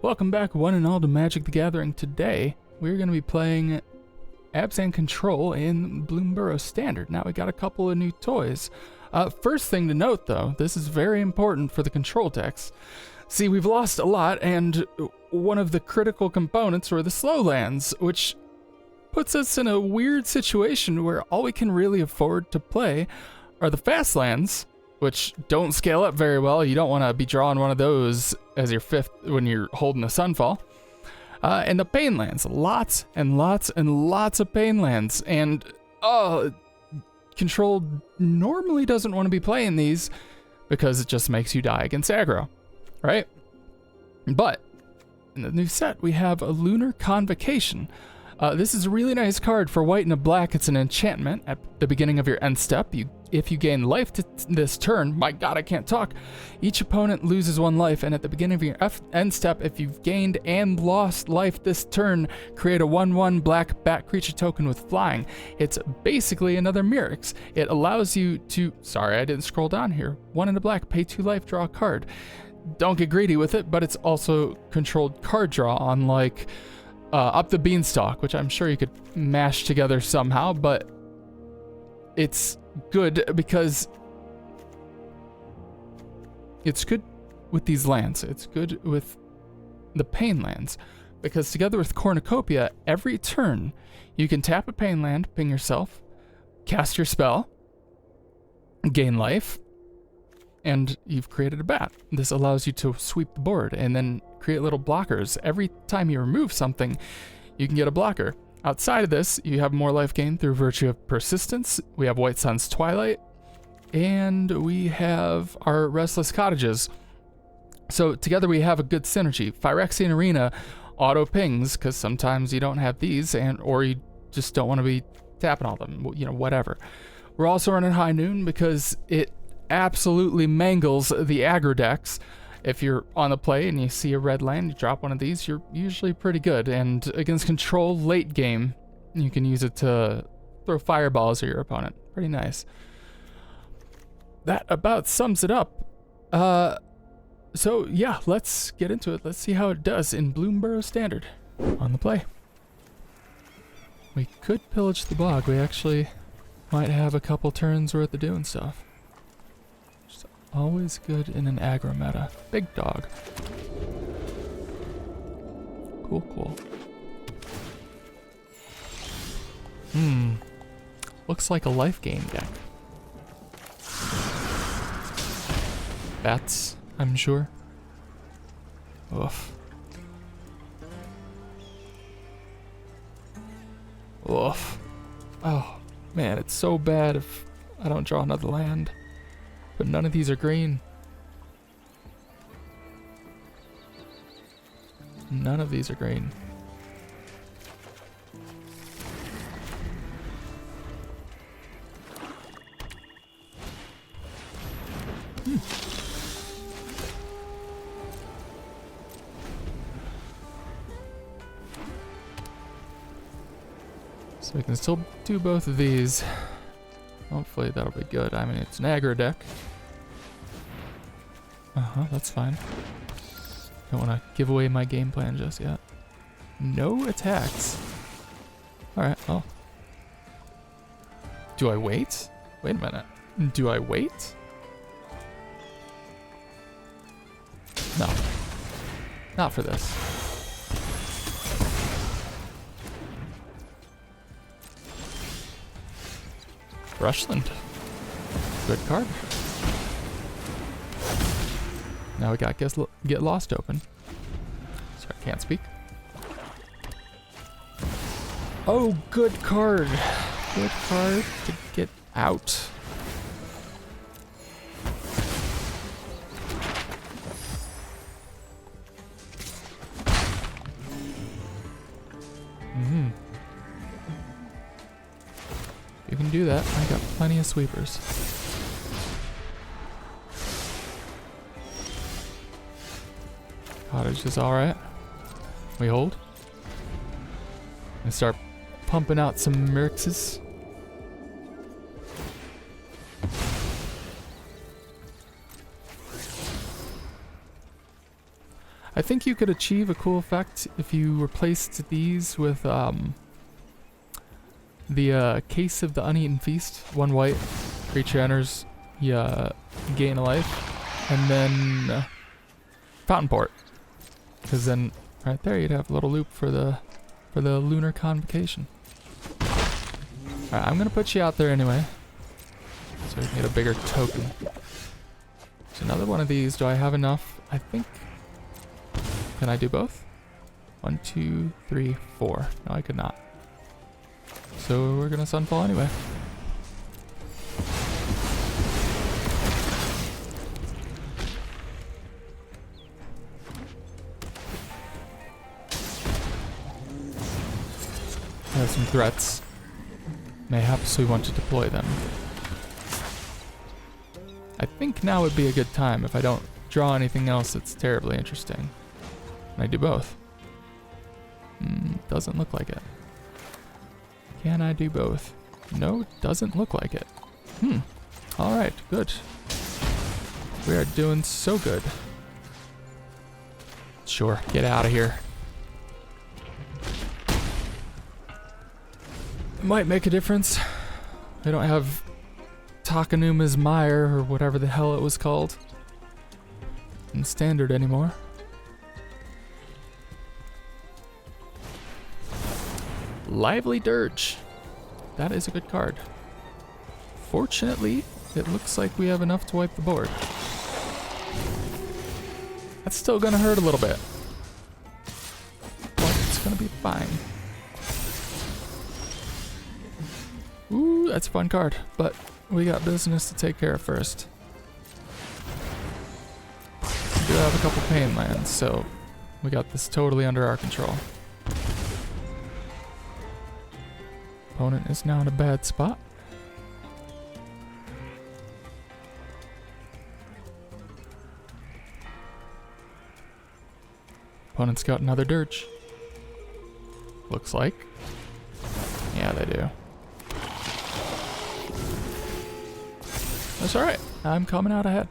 Welcome back one and all to Magic the Gathering. Today, we're going to be playing Abzan Control in Bloomburrow Standard. Now, we got a couple of new toys. First thing to note, though, this is very important for the control decks. See, we've lost a lot, and one of the critical components were the slow lands, which puts us in a weird situation where all we can really afford to play are the fast lands, which don't scale up very well. You don't want to be drawing one of those as your fifth when you're holding a Sunfall. And the pain lands. Lots and lots and lots of pain lands. And, Control normally doesn't want to be playing these because it just makes you die against aggro, right? But in the new set, we have a Lunar Convocation. This is a really nice card for white and a black. It's an enchantment at the beginning of your end step. If you gain life this turn, my god, I can't talk. Each opponent loses one life, and at the beginning of your end step, if you've gained and lost life this turn, create a 1/1 black bat creature token with flying. It's basically another Mirrex. It allows you to, sorry, I didn't scroll down here. 1 and a black, pay 2 life, draw a card. Don't get greedy with it, but it's also controlled card draw, unlike Up the Beanstalk, which I'm sure you could mash together somehow, but it's good because it's good with these lands. It's good with the pain lands because together with Cornucopia, every turn you can tap a pain land, ping yourself, cast your spell, gain life, and you've created a bat. This allows you to sweep the board and then create little blockers. Every time you remove something, you can get a blocker. Outside of this, you have more life gain through virtue of persistence. We have White Sun's Twilight, and we have our Restless Cottages. So together we have a good synergy. Phyrexian Arena auto pings, because sometimes you don't have these, or you just don't want to be tapping all them, whatever. We're also running High Noon because it absolutely mangles the aggro decks. If you're on the play and you see a red land, you drop one of these, you're usually pretty good. And against Control late game, you can use it to throw fireballs at your opponent. Pretty nice. That about sums it up. So yeah, let's get into it. Let's see how it does in Bloomburrow Standard. On the play. We could pillage the bog. We actually might have a couple turns worth of doing stuff. Always good in an aggro meta. Big dog. Cool. Looks like a life gain deck. Bats, I'm sure. Oof. Oh, man, it's so bad if I don't draw another land. But none of these are green. None of these are green. So we can still do both of these. Hopefully that'll be good. I mean, it's an aggro deck. That's fine. Don't want to give away my game plan just yet. No attacks. Alright, well. Do I wait? Wait a minute. Do I wait? No. Not for this. Rushland. Good card. Now we got Get Lost open. Sorry, can't speak. Oh, good card. Good card to get out. You can do that. I got plenty of sweepers. Cottage is alright. We hold. And start pumping out some Mirrexes. I think you could achieve a cool effect if you replaced these with the Case of the Uneaten Feast. 1 white, creature enters, you gain a life, and then Fountain Port. Because then right there you'd have a little loop for the Lunar Convocation. Alright, I'm gonna put you out there anyway, so we can get a bigger token. So another one of these. Do I have enough? I think. Can I do both? 1, 2, 3, 4. No, I could not. So we're gonna Sunfall anyway. I have some threats. Mayhaps we want to deploy them. I think now would be a good time if I don't draw anything else that's terribly interesting. And I do both. Doesn't look like it. Can I do both? No, doesn't look like it. Alright, good. We are doing so good. Sure, get out of here. It might make a difference. I don't have Takanuma's Mire, or whatever the hell it was called, in Standard anymore. Lively Dirge. That is a good card. Fortunately, it looks like we have enough to wipe the board. That's still gonna hurt a little bit, but it's gonna be fine. Ooh, that's a fun card, but we got business to take care of first. We do have a couple pain lands, so we got this totally under our control. Opponent is now in a bad spot. Opponent's got another Dirge. Looks like. Yeah, they do. That's alright. I'm coming out ahead.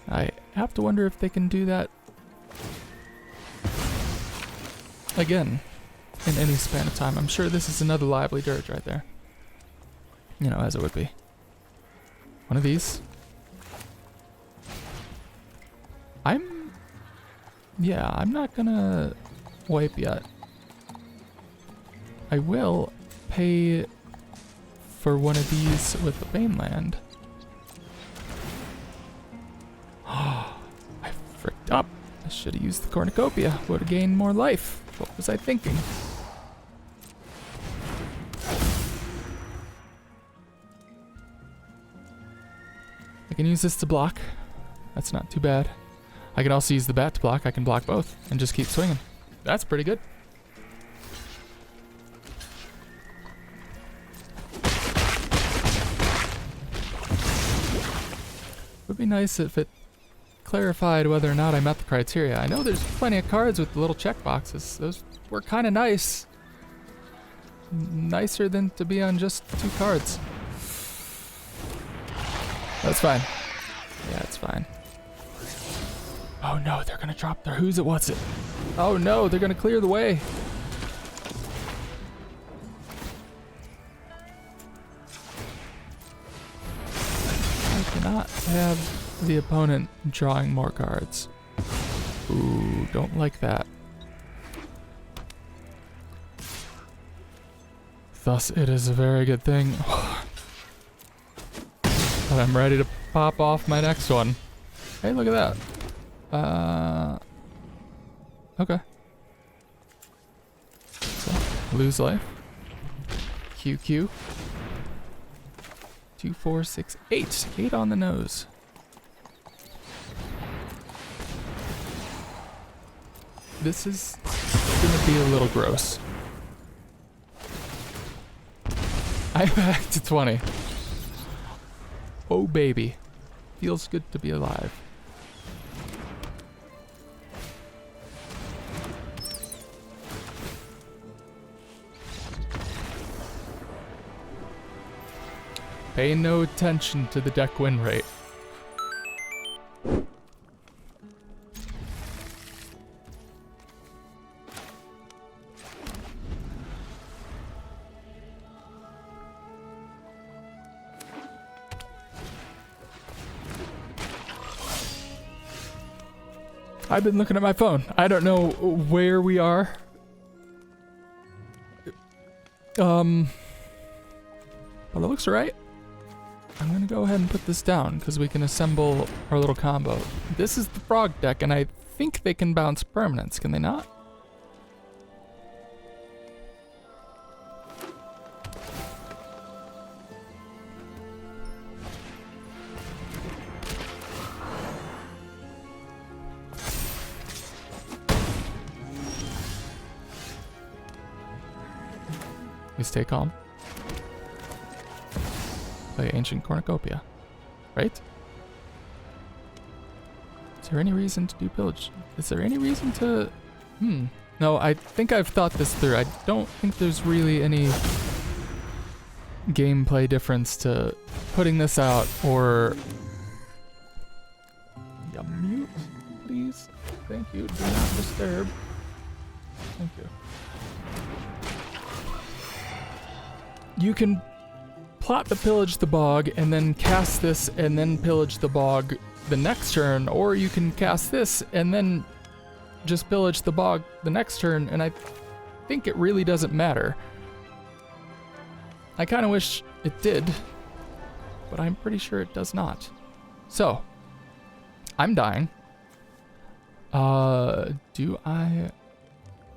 I have to wonder if they can do that again in any span of time. I'm sure this is another Lively Dirge right there. You know, as it would be. One of these. I'm not gonna wipe yet. I will pay for one of these with the Baneland. I fricked up. I should have used the Cornucopia. Would have gained more life. What was I thinking? I can use this to block. That's not too bad. I can also use the bat to block. I can block both and just keep swinging. That's pretty good. Would be nice if it clarified whether or not I met the criteria. I know there's plenty of cards with the little check boxes. Those were kind of nice. Nicer than to be on just 2 cards. That's fine. Yeah, it's fine. Oh no, they're gonna drop their who's it, what's it. Oh no, they're gonna clear the way. I cannot have the opponent drawing more cards. Ooh, don't like that. Thus, it is a very good thing. But I'm ready to pop off my next one. Hey, look at that. Okay. So, lose life. QQ. 2, 4, 6, 8. 8 on the nose. This is gonna be a little gross. I'm back to 20. Oh baby. Feels good to be alive. Pay no attention to the deck win rate. I've been looking at my phone. I don't know where we are. But it looks right. I'm gonna go ahead and put this down because we can assemble our little combo. This is the frog deck, and I think they can bounce permanents, can they not? We stay calm. Play Ancient Cornucopia, right? Is there any reason to do pillage? Is there any reason to... No, I think I've thought this through. I don't think there's really any gameplay difference to putting this out or... Yeah, mute, please. Thank you. Do not disturb. Thank you. You can plot to pillage the bog and then cast this and then pillage the bog the next turn, or you can cast this and then just pillage the bog the next turn, and I think it really doesn't matter. I kind of wish it did, but I'm pretty sure it does not. So, I'm dying. Do I...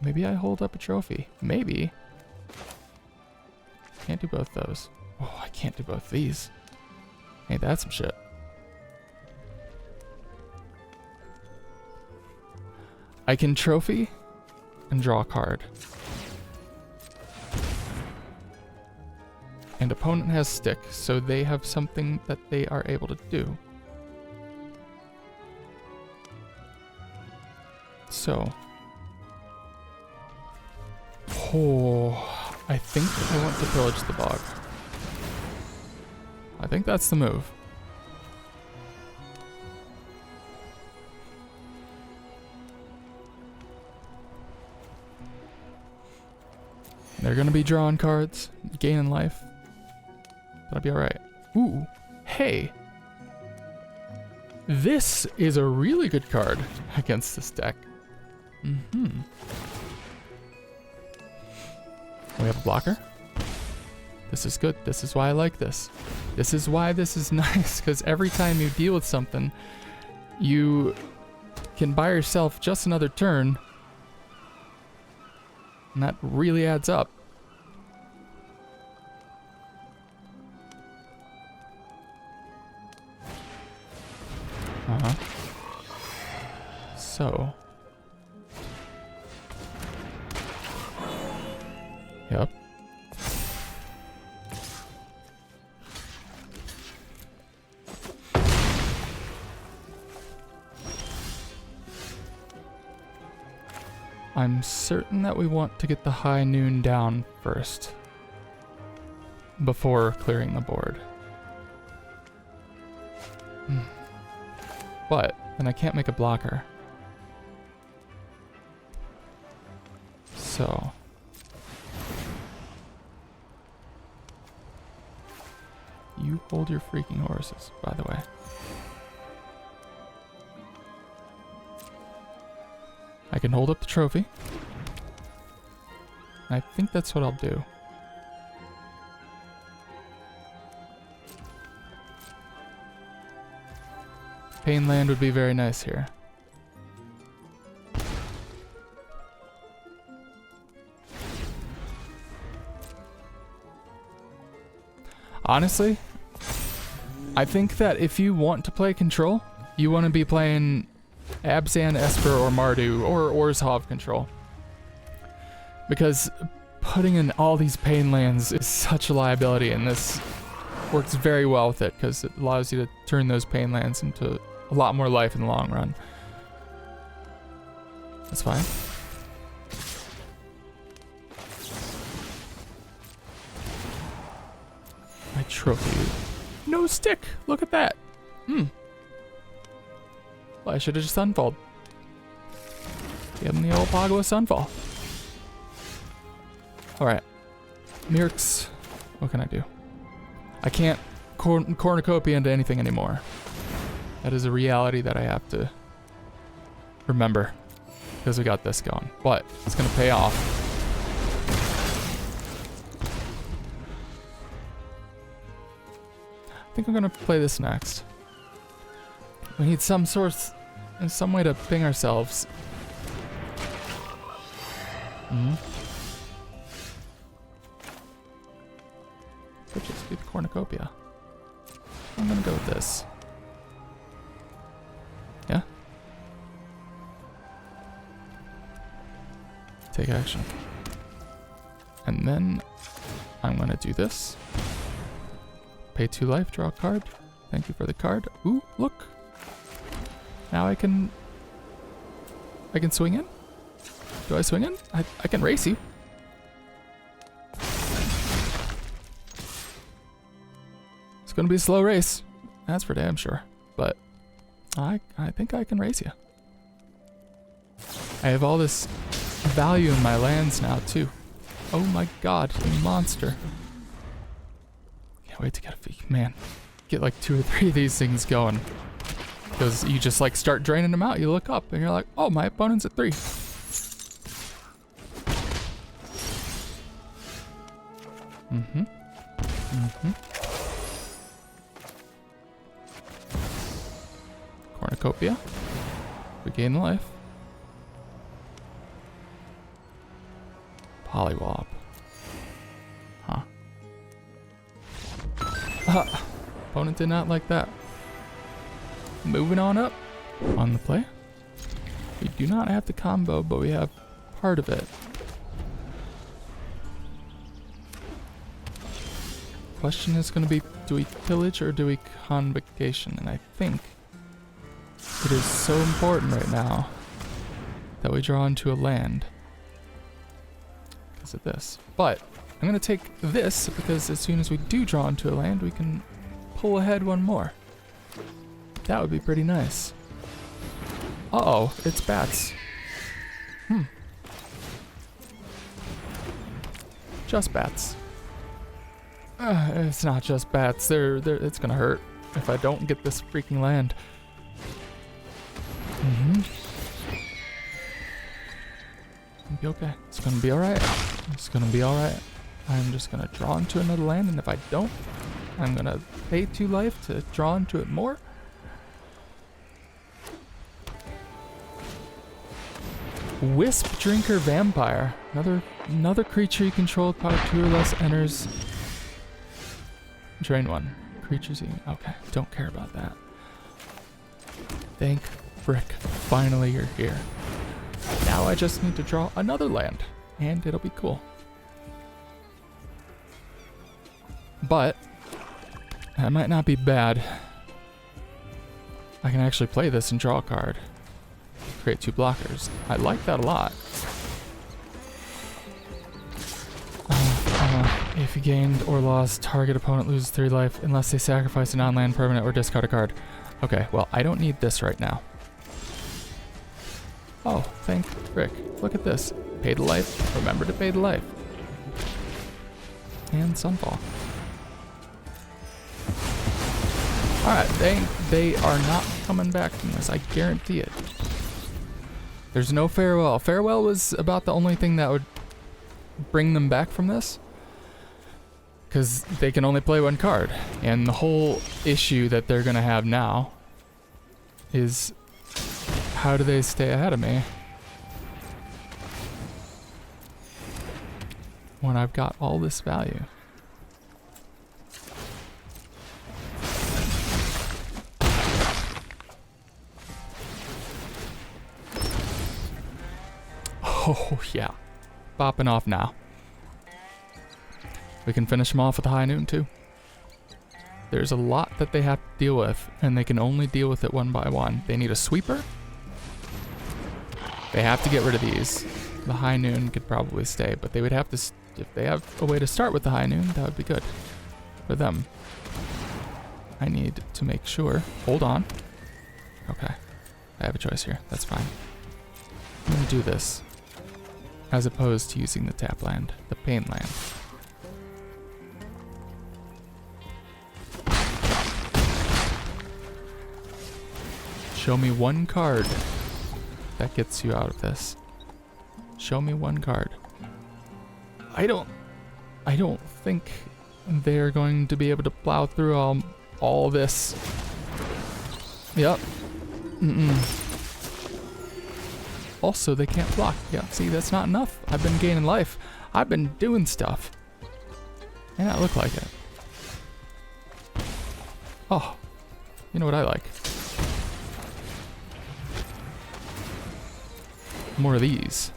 Maybe I hold up a trophy. Maybe. Can't do both those. Oh, I can't do both these. Ain't that some shit? I can trophy and draw a card. And opponent has stick, so they have something that they are able to do. So. Oh. I think I want to pillage the bog. I think that's the move. They're gonna be drawing cards, gaining life. That'll be alright. Ooh, hey. This is a really good card against this deck. We have a blocker. This is good. This is why I like this. This is why this is nice, because every time you deal with something, you can buy yourself just another turn, and that really adds up. So. Yep. I'm certain that we want to get the high noon down first before clearing the board. But then I can't make a blocker. So you hold your freaking horses, by the way. I can hold up the trophy. I think that's what I'll do. Pain land would be very nice here. Honestly, I think that if you want to play control, you want to be playing Abzan, Esper, or Mardu, or Orzhov control. Because putting in all these pain lands is such a liability, and this works very well with it, because it allows you to turn those pain lands into a lot more life in the long run. That's fine. My trophy. No stick! Look at that! Well, I should have just Sunfalled. Give him the old Pagua Sunfall. Alright. Mirks. What can I do? I can't cornucopia into anything anymore. That is a reality that I have to remember, because we got this going. But it's going to pay off. I think I'm going to play this next. We need some way to ping ourselves. Could just be the cornucopia. I'm gonna go with this. Yeah? Take action. And then I'm gonna do this. Pay 2 life, draw a card. Thank you for the card. Ooh, look. Now I can swing in? Do I swing in? I can race you. It's gonna be a slow race. That's for damn sure. But I think I can race you. I have all this value in my lands now too. Oh my god, you monster. Can't wait to get a fee. Man, get like 2 or 3 of these things going. Because you just like start draining them out. You look up and you're like, oh, my opponent's at 3. Cornucopia. Regain life. Polywop. Huh. Opponent did not like that. Moving on up on the play. We do not have the combo, but we have part of it. Question is going to be, do we pillage or do we convocation? And I think it is so important right now that we draw into a land because of this. But I'm going to take this because as soon as we do draw into a land, we can pull ahead one more. That would be pretty nice. Uh-oh, it's bats. Just bats. It's not just bats. It's gonna hurt if I don't get this freaking land. It'll be okay. It's gonna be alright. It's gonna be alright. I'm just gonna draw into another land, and if I don't, I'm gonna pay 2 life to draw into it more. Wisp Drinker Vampire. Another creature you control with power 2 or less enters. Drain 1. Creatures you... Okay, don't care about that. Thank frick. Finally you're here. Now I just need to draw another land, and it'll be cool. But that might not be bad. I can actually play this and draw a card. Create 2 blockers. I like that a lot. If you gained or lost, target opponent loses 3 life unless they sacrifice a non-land permanent or discard a card. Okay, well, I don't need this right now. Oh, thank frick. Look at this. Pay the life. Remember to pay the life. And Sunfall. Alright, they are not coming back from this. I guarantee it. There's no farewell. Farewell was about the only thing that would bring them back from this. Because they can only play 1 card. And the whole issue that they're going to have now is how do they stay ahead of me when I've got all this value? Oh, yeah. Popping off now. We can finish them off with a high noon, too. There's a lot that they have to deal with, and they can only deal with it one by one. They need a sweeper. They have to get rid of these. The high noon could probably stay, but they would have to... If they have a way to start with the high noon, that would be good for them. I need to make sure... Hold on. Okay. I have a choice here. That's fine. I'm going to do this. As opposed to using the tap land, the pain land. Show me 1 card that gets you out of this. Show me one card. I don't think they're going to be able to plow through all this. Yep. Also, they can't block. Yeah, see, that's not enough. I've been gaining life. I've been doing stuff. May not look like it. Oh, you know what I like? More of these.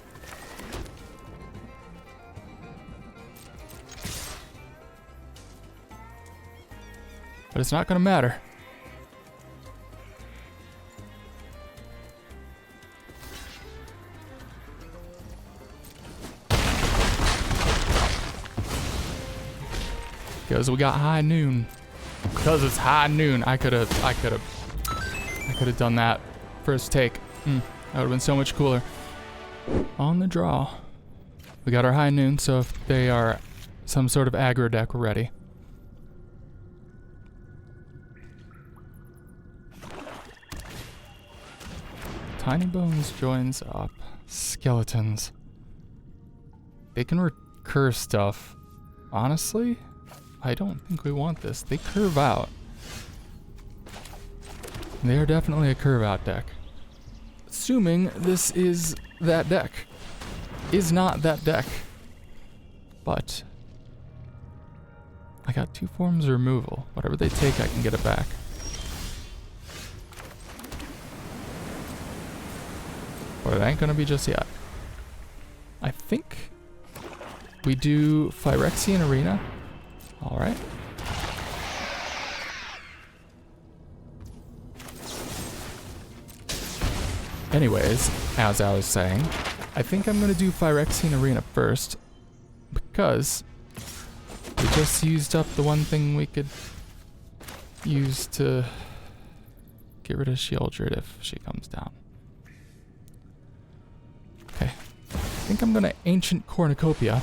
But it's not gonna matter. Because we got high noon. Because it's high noon. I could have done that first take. That would have been so much cooler. On the draw. We got our high noon, so if they are some sort of aggro deck, we're ready. Tiny Bones joins up. Skeletons. They can recur stuff. Honestly, I don't think we want this. They curve out. They are definitely a curve out deck. Assuming this is that deck. Is not that deck. But I got 2 forms of removal. Whatever they take, I can get it back. But it ain't gonna be just yet. I think we do Phyrexian Arena. Alright. Anyways, as I was saying, I think I'm gonna do Phyrexian Arena first because we just used up the one thing we could use to get rid of Sheoldred if she comes down. Okay. I think I'm gonna Ancient Cornucopia.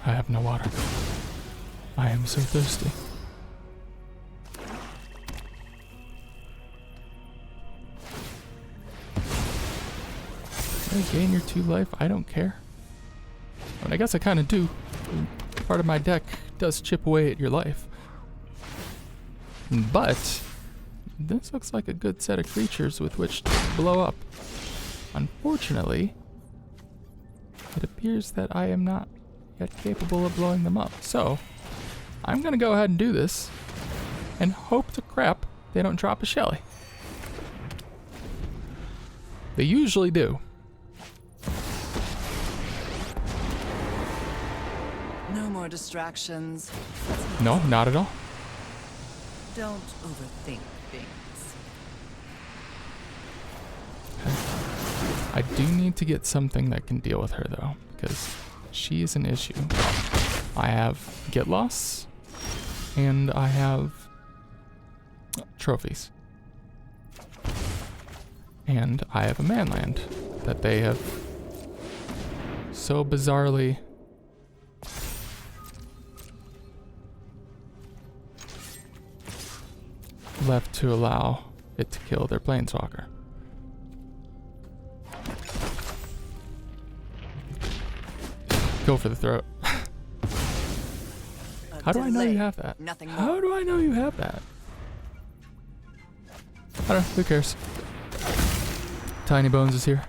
I have no water. I am so thirsty. Can I gain your 2 life? I don't care. I mean, I guess I kind of do. Part of my deck does chip away at your life. But this looks like a good set of creatures with which to blow up. Unfortunately, it appears that I am not yet capable of blowing them up. So, I'm gonna go ahead and do this and hope to crap they don't drop a Shelly. They usually do. No more distractions. No, not at all. Don't overthink things. Okay. I do need to get something that can deal with her though, because she is an issue. I have Get Loss, and I have trophies. And I have a manland that they have so bizarrely left to allow it to kill their planeswalker. Go for the throat. How do I know you have that? How do I know you have that? I don't know. Who cares? Tiny Bones is here.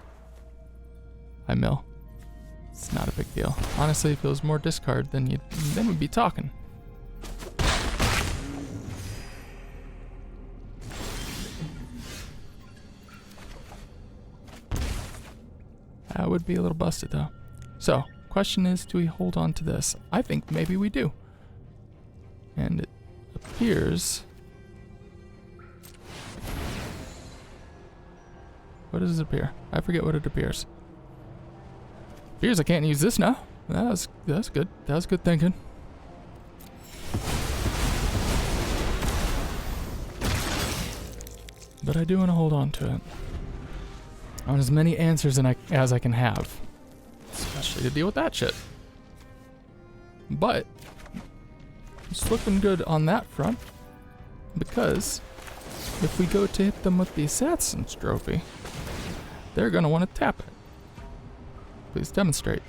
I mill. It's not a big deal. Honestly, if it was more discard, then we'd be talking. That would be a little busted though. So, question is, do we hold on to this? I think maybe we do. And it appears... What does it appear? I forget what it appears. Appears I can't use this now. That's good. That was good thinking. But I do want to hold on to it. I want as many answers as I can have. Especially to deal with that shit. But it's looking good on that front, because if we go to hit them with the Assassin's Trophy, they're going to want to tap it. Please demonstrate.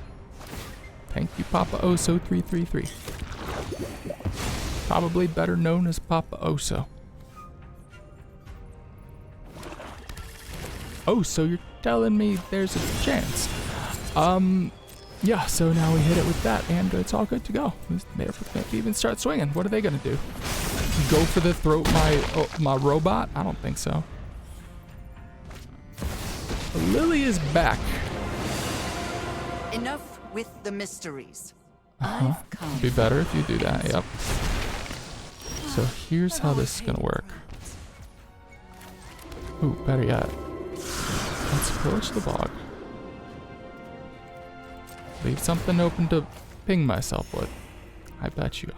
Thank you, Papa Oso 333. Probably better known as Papa Oso. Oh, so you're telling me there's a chance. Yeah, so now we hit it with that, and it's all good to go. Maybe even start swinging. What are they gonna do? Go for the throat my robot? I don't think so. Lily is back. Enough with the mysteries. Uh-huh. I've come. Be better if you do that, yep. So here's how this is gonna work. Ooh, better yet. Let's approach the bog. Leave something open to ping myself with. I bet you.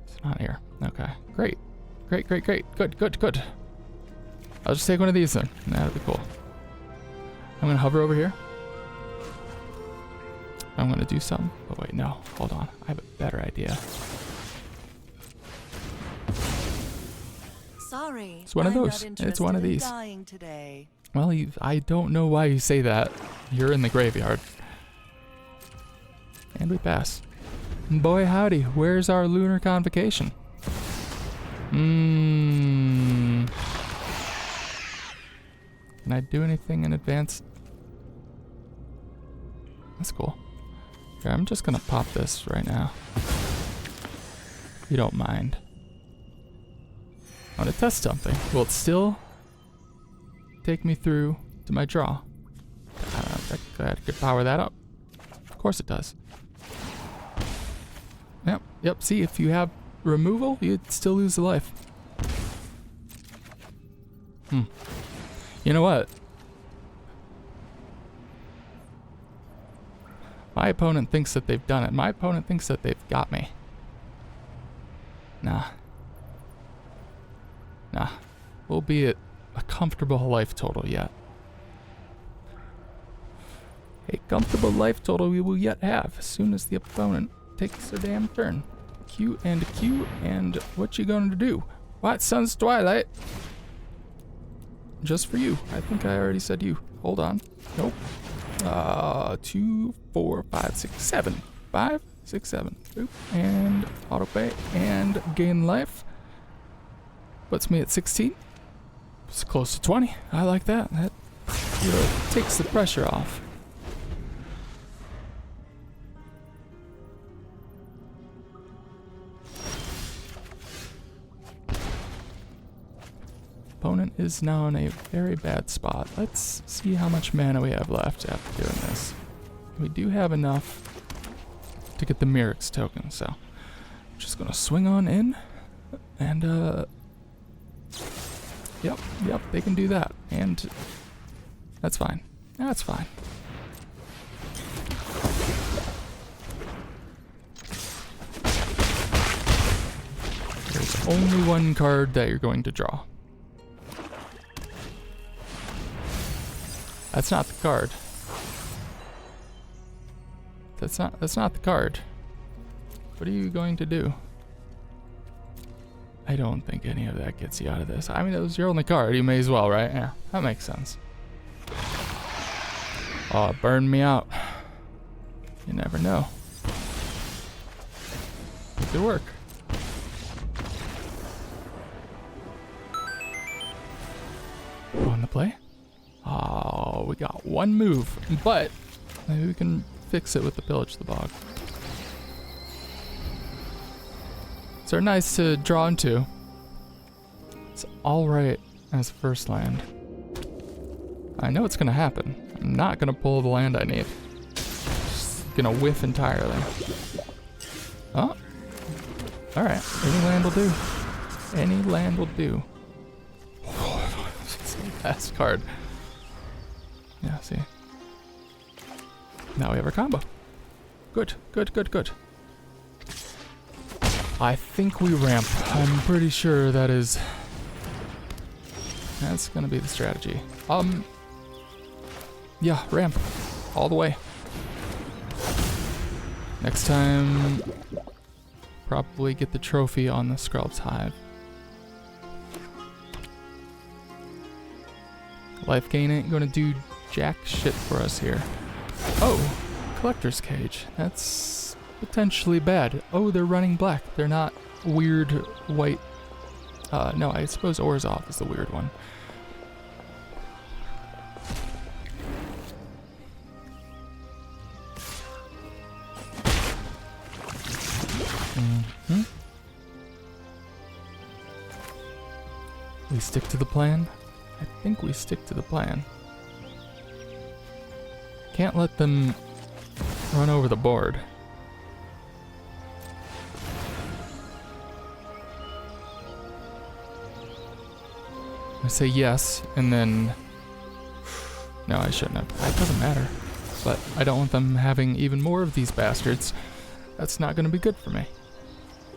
It's not here. Okay, great. Good. I'll just take one of these then. That'll be cool. I'm gonna hover over here. I'm gonna do something. Oh wait, no, hold on. I have a better idea. Sorry. It's one of those. It's one of these. Dying today. Well, I don't know why you say that. You're in the graveyard. And we pass. Boy howdy, where's our lunar convocation? Can I do anything in advance? That's cool. Okay, I'm just gonna pop this right now. If you don't mind. I want to test something. Will it still take me through to my draw? I could power that up. Of course it does. Yep. See, if you have removal, you'd still lose a life. You know what? My opponent thinks that they've done it. My opponent thinks that they've got me. Nah. We'll be at a comfortable life total yet. A comfortable life total we will yet have as soon as the opponent takes their damn turn. Q, and what you gonna do? What? Sun's Twilight? Just for you. I think I already said you. Hold on. Nope. 2, 4, 5, 6, 7. 5, 6, 7. Oop. And autopay and gain life. Puts me at 16. It's close to 20. I like that. That takes the pressure off. Opponent is now in a very bad spot. Let's see how much mana we have left after doing this. We do have enough to get the Mirix token, so I'm just gonna swing on in and Yep, they can do that. And that's fine. That's fine. There's only one card that you're going to draw. That's not the card. That's not the card. What are you going to do? I don't think any of that gets you out of this. I mean, it was your only card. You may as well, right? Yeah, that makes sense. Oh, it burned me out. You never know. It could work. On the play. Oh, we got one move, but maybe we can fix it with the Pillage the Bog. So nice to draw into. It's alright as first land. I know it's gonna happen. I'm not gonna pull the land I need. Just gonna whiff entirely. Oh. Alright, any land will do. Any land will do. It's the best card. Yeah, see. Now we have our combo. Good. I think we ramp. I'm pretty sure that's gonna be the strategy. Yeah, ramp. All the way. Next time, probably get the trophy on the Skrelv's Hive. Life gain ain't gonna do jack shit for us here. Oh, collector's cage. That's potentially bad. Oh, they're running black. They're not weird white. No, I suppose Orzhov is the weird one. Mm-hmm. We stick to the plan? I think we stick to the plan. Can't let them run over the board. I say yes, and then... No, I shouldn't have. It doesn't matter. But I don't want them having even more of these bastards. That's not going to be good for me.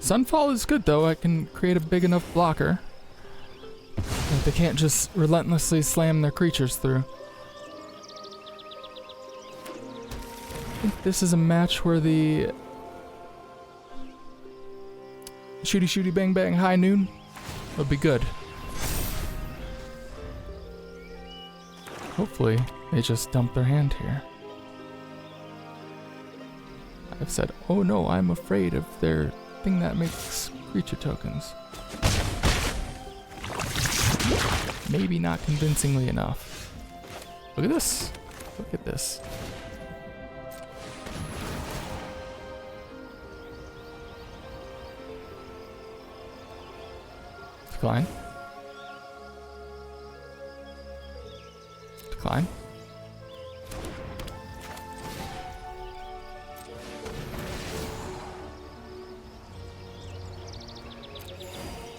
Sunfall is good, though. I can create a big enough blocker that they can't just relentlessly slam their creatures through. I think this is a match where the shooty shooty bang bang high noon would be good. Hopefully they just dump their hand here. I've said, oh no, I'm afraid of their thing that makes creature tokens. Maybe not convincingly enough. Look at this. Look at this. Decline. Decline.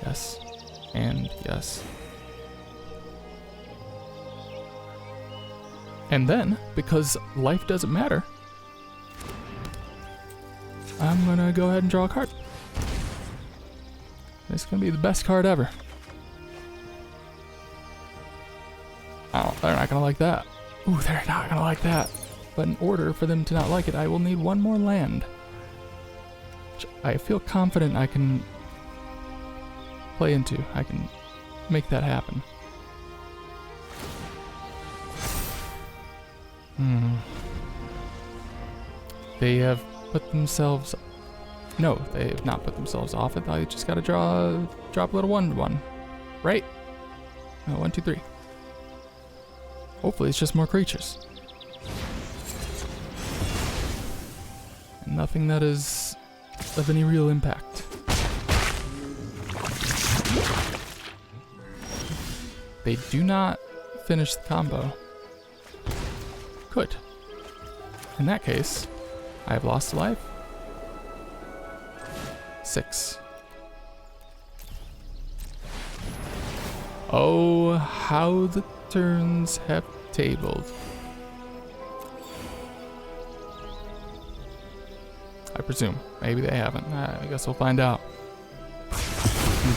Yes. And yes. And then, because life doesn't matter, I'm gonna go ahead and draw a card. It's gonna be the best card ever. Oh, they're not gonna like that. Ooh, they're not gonna like that. But in order for them to not like it, I will need one more land. Which I feel confident I can play into. I can make that happen. They have put themselves... No, they have not put themselves off it. I just gotta drop a little 1/1. Right? No, 1, 2, 3. Hopefully it's just more creatures. And nothing that is of any real impact. They do not finish the combo. Good. In that case, I have lost a life. 6. Oh, how the turns have tabled. I presume. Maybe they haven't. I guess we'll find out.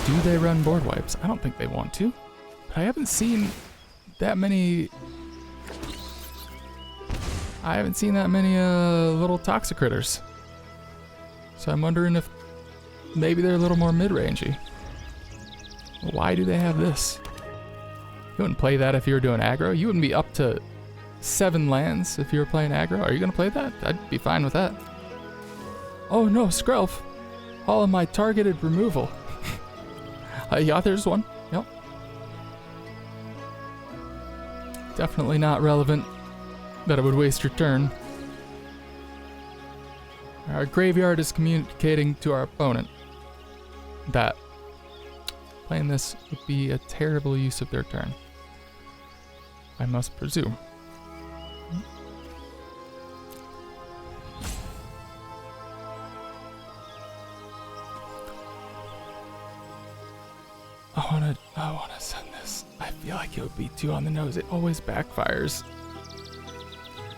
Do they run board wipes? I don't think they want to. But I haven't seen that many... little toxic critters. So I'm wondering if maybe they're a little more mid-rangey. Why do they have this? You wouldn't play that if you were doing aggro. You wouldn't be up to 7 lands if you were playing aggro. Are you gonna play that? I'd be fine with that. Oh no, Skrelv! All of my targeted removal. Yeah, there's one. Yep. Definitely not relevant that it would waste your turn. Our graveyard is communicating to our opponent that playing this would be a terrible use of their turn. I must presume. I wanna send this. I feel like it would be too on the nose. It always backfires.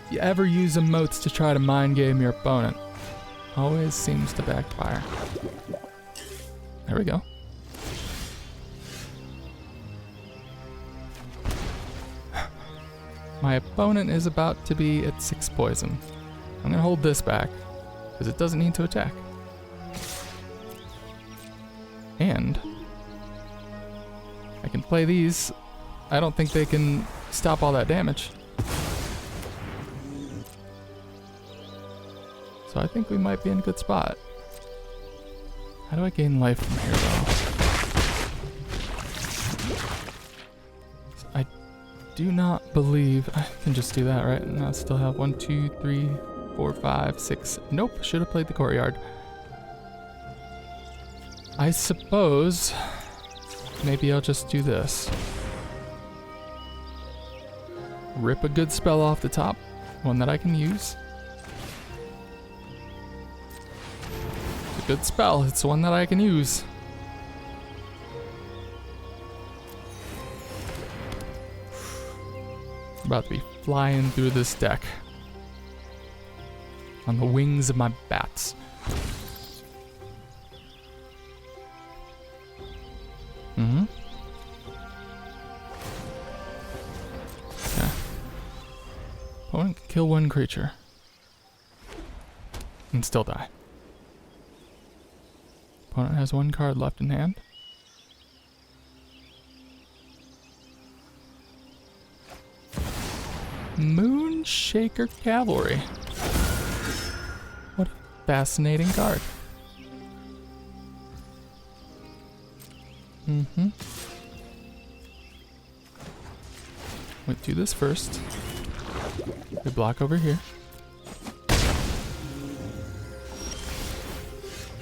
You ever use emotes to try to mind game your opponent? Always seems to backfire. There we go. My opponent is about to be at 6 poison. I'm gonna hold this back. because it doesn't need to attack. And I can play these. I don't think they can stop all that damage. So I think we might be in a good spot. How do I gain life from here, though? I do not believe I can just do that, right? And I still have 1, 2, 3, 4, 5, 6. Nope, should have played the courtyard. I suppose maybe I'll just do this. Rip a good spell off the top, one that I can use. It's a good spell, it's one that I can use. About to be flying through this deck on the wings of my bats. Mm-hmm. Okay. Opponent can kill one creature and still die. Opponent has one card left in hand. Moonshaker Cavalry. What a fascinating card. Mm-hmm. We do this first. We block over here.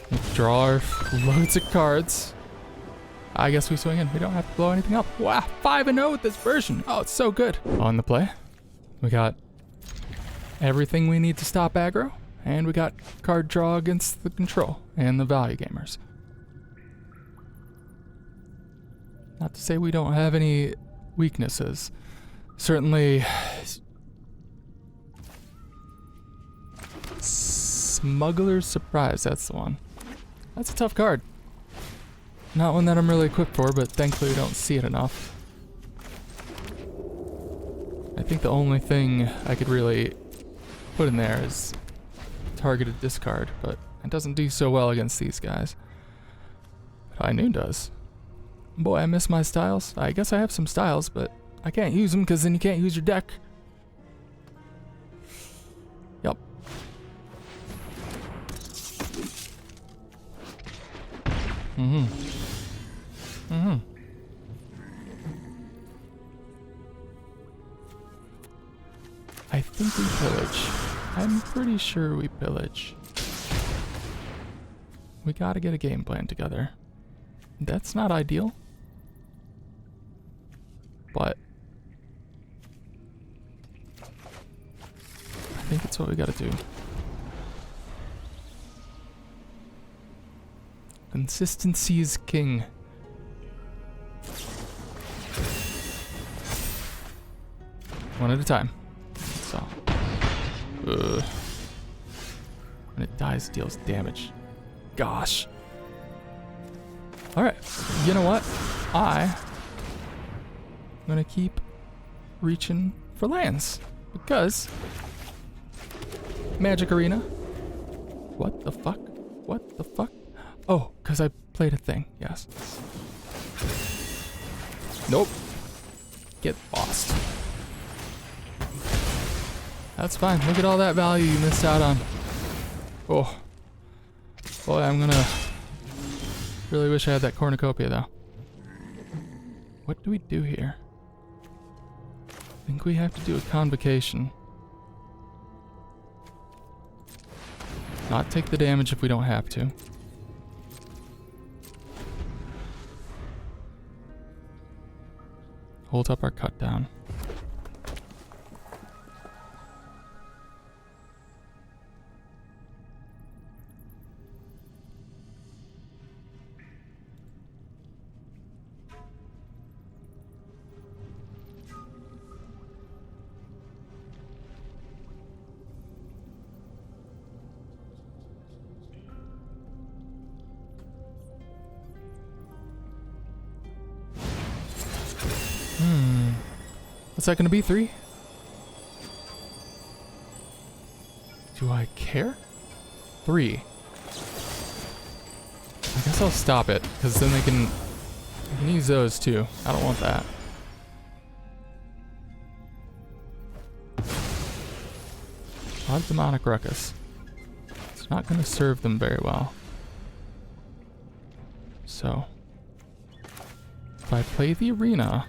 We draw our loads of cards. I guess we swing in. We don't have to blow anything up. Wow, 5-0 with this version. Oh, it's so good. On the play, we got everything we need to stop aggro, and we got card draw against the control and the value gamers. Not to say we don't have any weaknesses. Certainly, Smuggler's Surprise, that's the one. That's a tough card. Not one that I'm really equipped for, but thankfully we don't see it enough. I think the only thing I could really put in there is targeted discard, but it doesn't do so well against these guys. But High Noon does. Boy, I miss my styles. I guess I have some styles, but I can't use them because then you can't use your deck. Yup. Mm-hmm. Mm-hmm. I think we pillage. I'm pretty sure we pillage. We gotta get a game plan together. That's not ideal. But I think it's what we gotta do. Consistency is king. One at a time. So, when it dies, it deals damage. Gosh. Alright, you know what? I'm gonna keep reaching for lands. Because Magic Arena. What the fuck? What the fuck? Oh, because I played a thing, yes. Nope. Get lost. That's fine. Look at all that value you missed out on. Oh. Boy, I'm gonna really wish I had that cornucopia though. What do we do here? I think we have to do a convocation. Not take the damage if we don't have to. Hold up our cut down. What's that gonna be? 3? Do I care? 3. I guess I'll stop it, because then they can use those too. I don't want that. Odd demonic ruckus. It's not going to serve them very well. So, if I play the arena,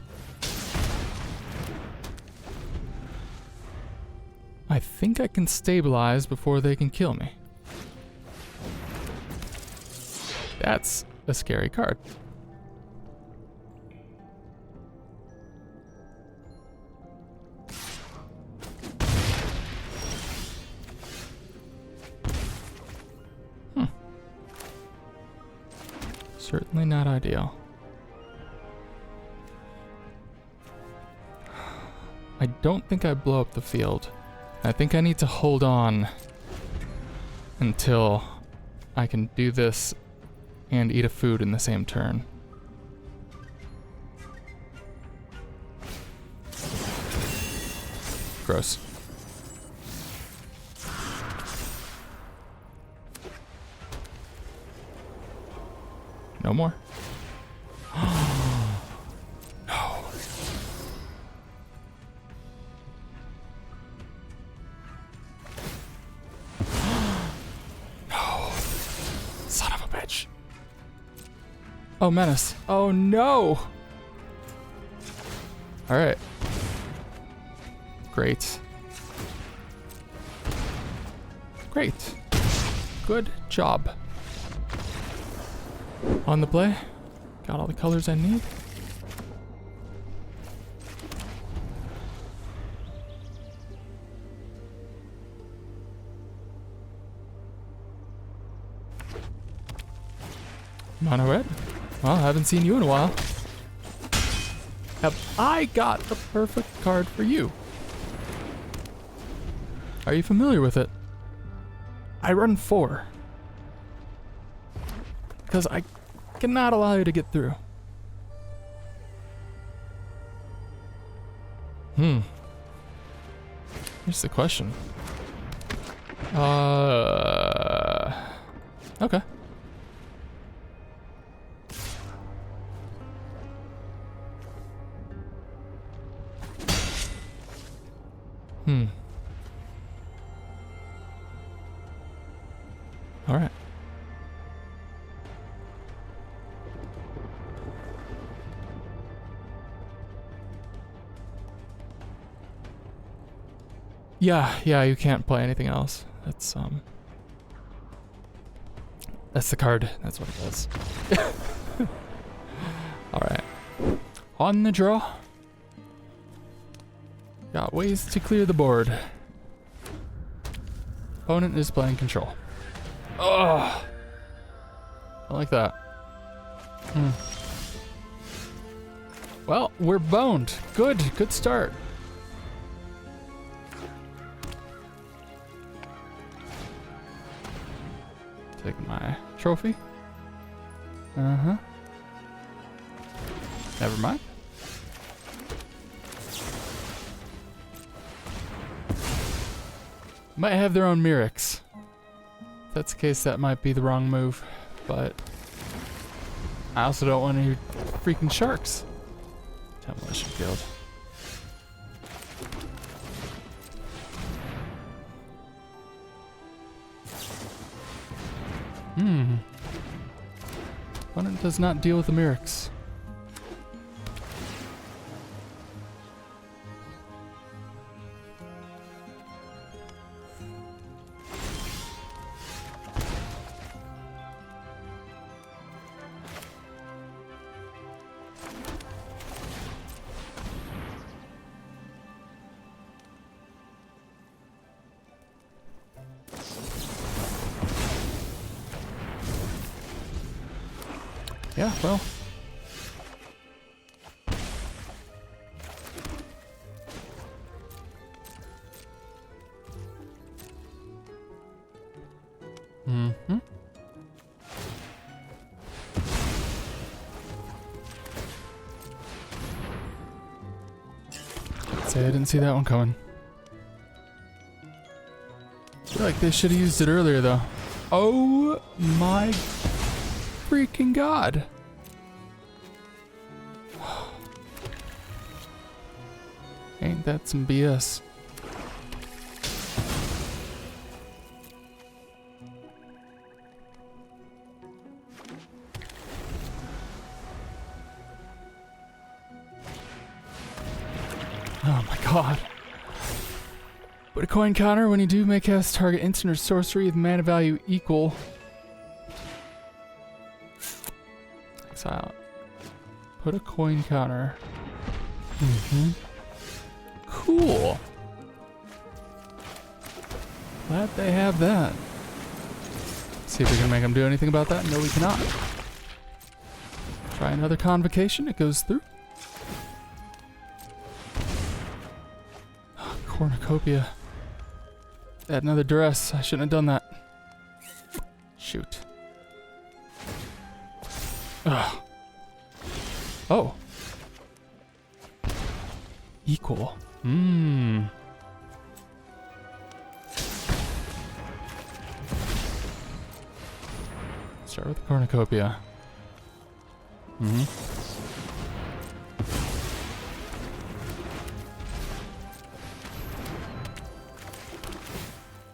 I think I can stabilize before they can kill me. That's a scary card. Certainly not ideal. I don't think I blow up the field. I think I need to hold on until I can do this and eat a food in the same turn. Gross. No more? No. No. Son of a bitch. Oh, menace. Oh, no. All right. Great. Great. Good job. On the play. Got all the colors I need. Mono red? Well, I haven't seen you in a while. Have I got the perfect card for you? Are you familiar with it? I run 4. Because I cannot allow you to get through. Here's the question. Okay. All right. Yeah, you can't play anything else. That's the card. That's what it does. All right. On the draw. Got ways to clear the board. Opponent is playing control. Oh, I like that. Well, we're boned. Good start. Take my trophy. Never mind. Might have their own Mirrex. If that's the case, that might be the wrong move, but I also don't want any freaking sharks. Demolition field. Opponent does not deal with the Mirrex. Yeah, well. I'd say I didn't see that one coming. I feel like they should have used it earlier, though. Oh my freaking god. Ain't that some BS? Oh my god. Put a coin counter when you do make cast target instant or sorcery with mana value equal. Exile. Put a coin counter. Cool. Glad they have that. See if we can make them do anything about that. No, we cannot. Try another convocation. It goes through. Cornucopia. Add another duress. I shouldn't have done that. Shoot. Ugh. Oh. Equal. Start with the cornucopia.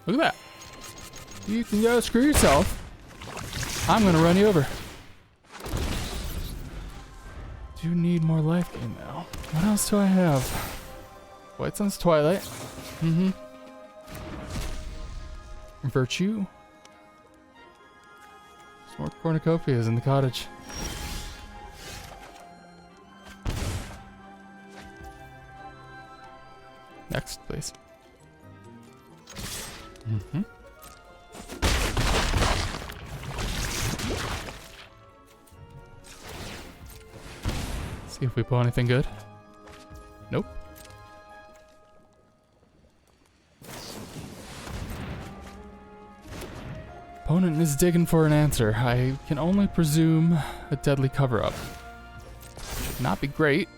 Look at that. You can go screw yourself. I'm gonna run you over. Do need more life gain now. What else do I have? White Sun's Twilight. Virtue. There's more cornucopias in the cottage. Next, please. See if we pull anything good. Nope. Opponent is digging for an answer. I can only presume a deadly cover-up. Should not be great.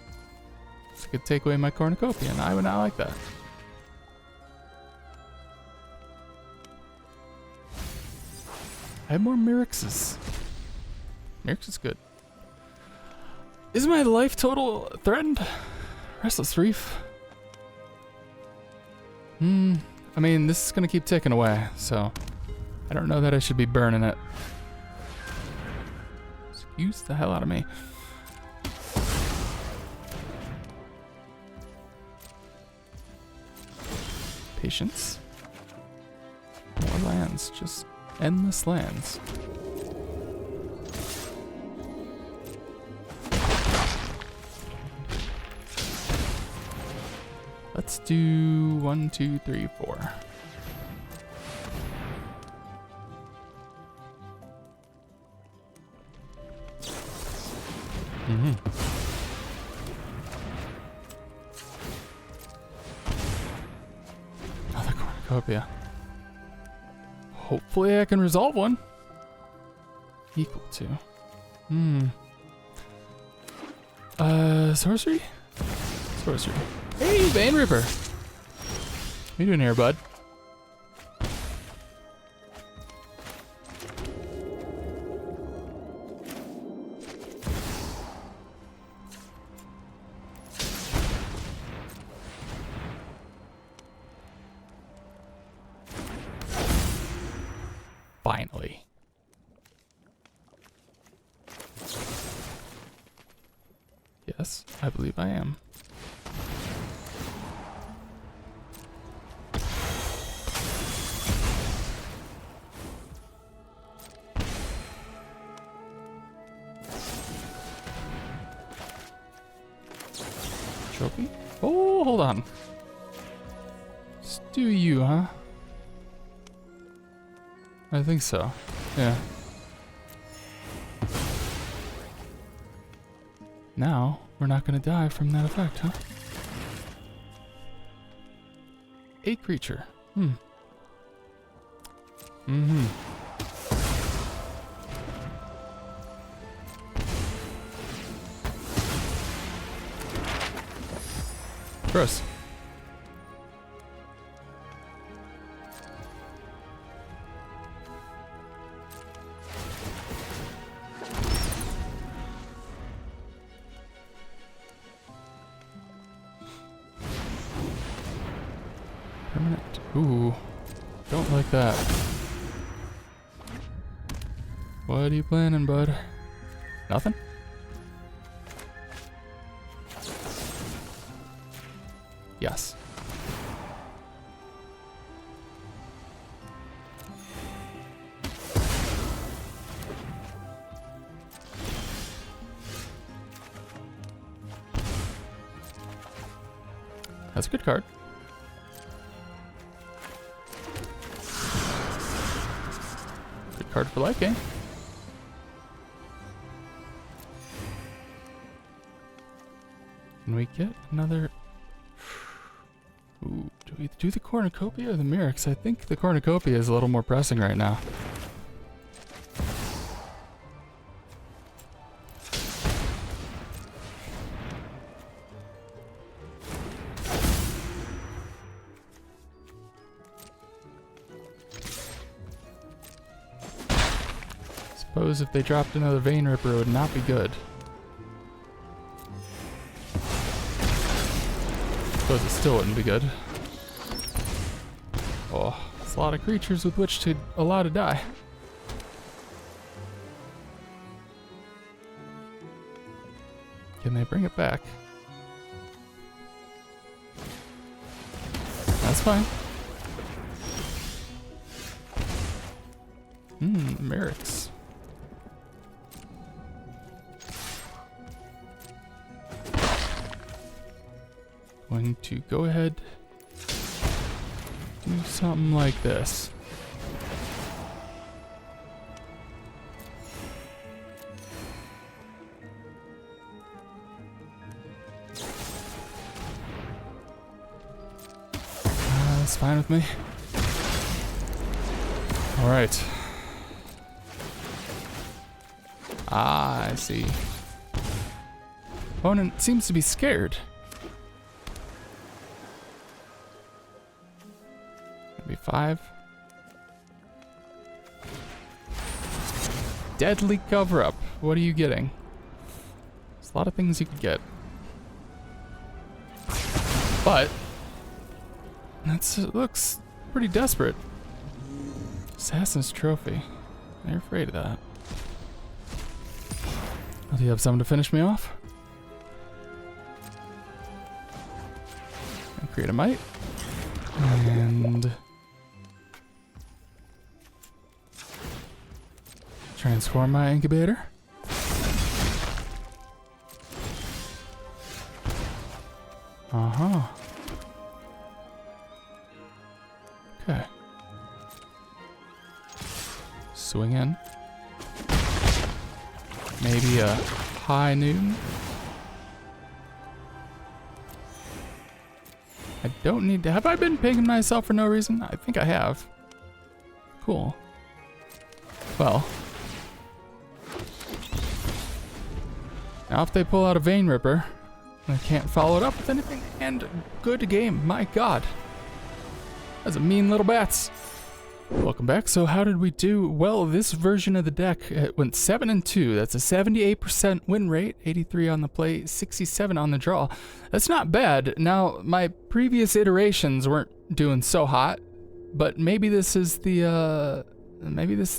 This could take away my cornucopia, and I would not like that. I have more Myrixes. Myrix is good. Is my life total threatened? Restless Reef. I mean, this is gonna keep ticking away, so I don't know that I should be burning it. Excuse the hell out of me. Patience. More lands, just endless lands. Let's do 1, 2, 3, 4. Another cornucopia. Hopefully I can resolve one. Equal to. Sorcery? Sorcery. Hey, Bane Ripper. What you doing here, bud? Finally. Yes, I believe I am. Trophy? Oh, hold on. Just do you, huh? I think so. Yeah. Now, we're not gonna die from that effect, huh? A creature. Gross. Ooh, don't like that. What are you planning, bud? Nothing? Yes. That's a good card. Good card for life game. Can we get another? Ooh, do we do the cornucopia or the mirror? Because I think the cornucopia is a little more pressing right now. Suppose if they dropped another Vein Ripper, it would not be good. Suppose it still wouldn't be good. Oh, it's a lot of creatures with which to allow to die. Can they bring it back? That's fine. Merrick's. Going to go ahead, do something like this. That's fine with me. All right. Ah, I see. Opponent seems to be scared. Maybe 5. Deadly cover-up. What are you getting? There's a lot of things you could get. But it looks pretty desperate. Assassin's Trophy. They're afraid of that. Do you have something to finish me off? And create a Might. And transform my incubator. Uh-huh. Okay. Swing in. Maybe a high noon. I don't need to. Have I been pinging myself for no reason? I think I have. Cool. Well. Now if they pull out a Vein Ripper, I can't follow it up with anything. And good game. My god. That's a mean little bats. Welcome back. So how did we do? Well, this version of the deck, it went 7-2. That's a 78% win rate, 83 on the play, 67 on the draw. That's not bad. Now, my previous iterations weren't doing so hot, but maybe this is the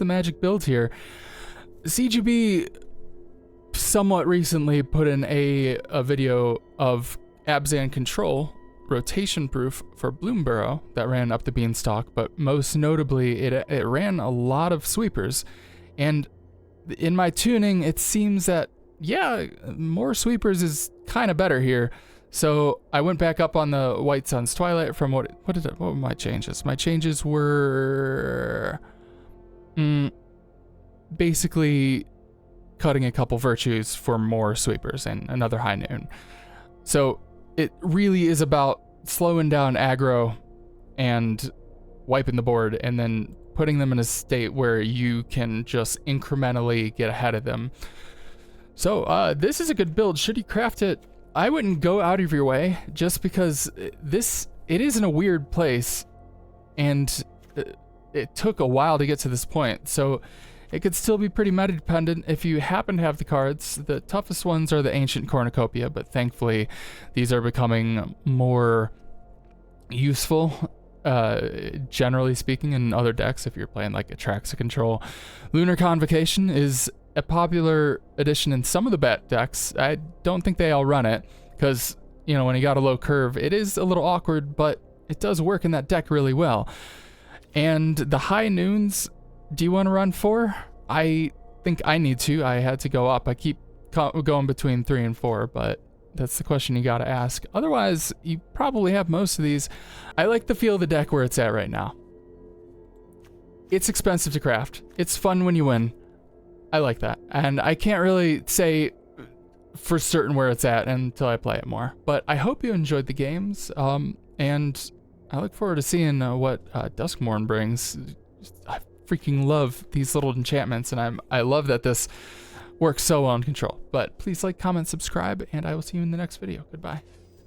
magic build here. CGB somewhat recently put in a video of Abzan Control rotation proof for Bloomburrow that ran up the beanstalk, but most notably it ran a lot of sweepers. And in my tuning, it seems that, yeah, more sweepers is kind of better here. So I went back up on the White Sun's Twilight from what were my changes? My changes were basically cutting a couple virtues for more sweepers and another high noon. So it really is about slowing down aggro and wiping the board and then putting them in a state where you can just incrementally get ahead of them. So this is a good build. Should you craft it? I wouldn't go out of your way just because it is in a weird place and it took a while to get to this point. So it could still be pretty meta dependent if you happen to have the cards. The toughest ones are the Ancient Cornucopia, but thankfully these are becoming more useful generally speaking, in other decks, if you're playing like Atraxa Control. Lunar Convocation is a popular addition in some of the bet decks. I don't think they all run it, because, you know, when you got a low curve, it is a little awkward, but it does work in that deck really well. And the high noons, do you want to run 4? I think I need to. I had to go up. I keep going between 3 and 4, but that's the question you gotta ask. Otherwise, you probably have most of these. I like the feel of the deck where it's at right now. It's expensive to craft. It's fun when you win. I like that. And I can't really say for certain where it's at until I play it more. But I hope you enjoyed the games, and I look forward to seeing what Duskmourn brings. I freaking love these little enchantments, and I love that this works so well in Control. But please like, comment, subscribe, and I will see you in the next video. Goodbye.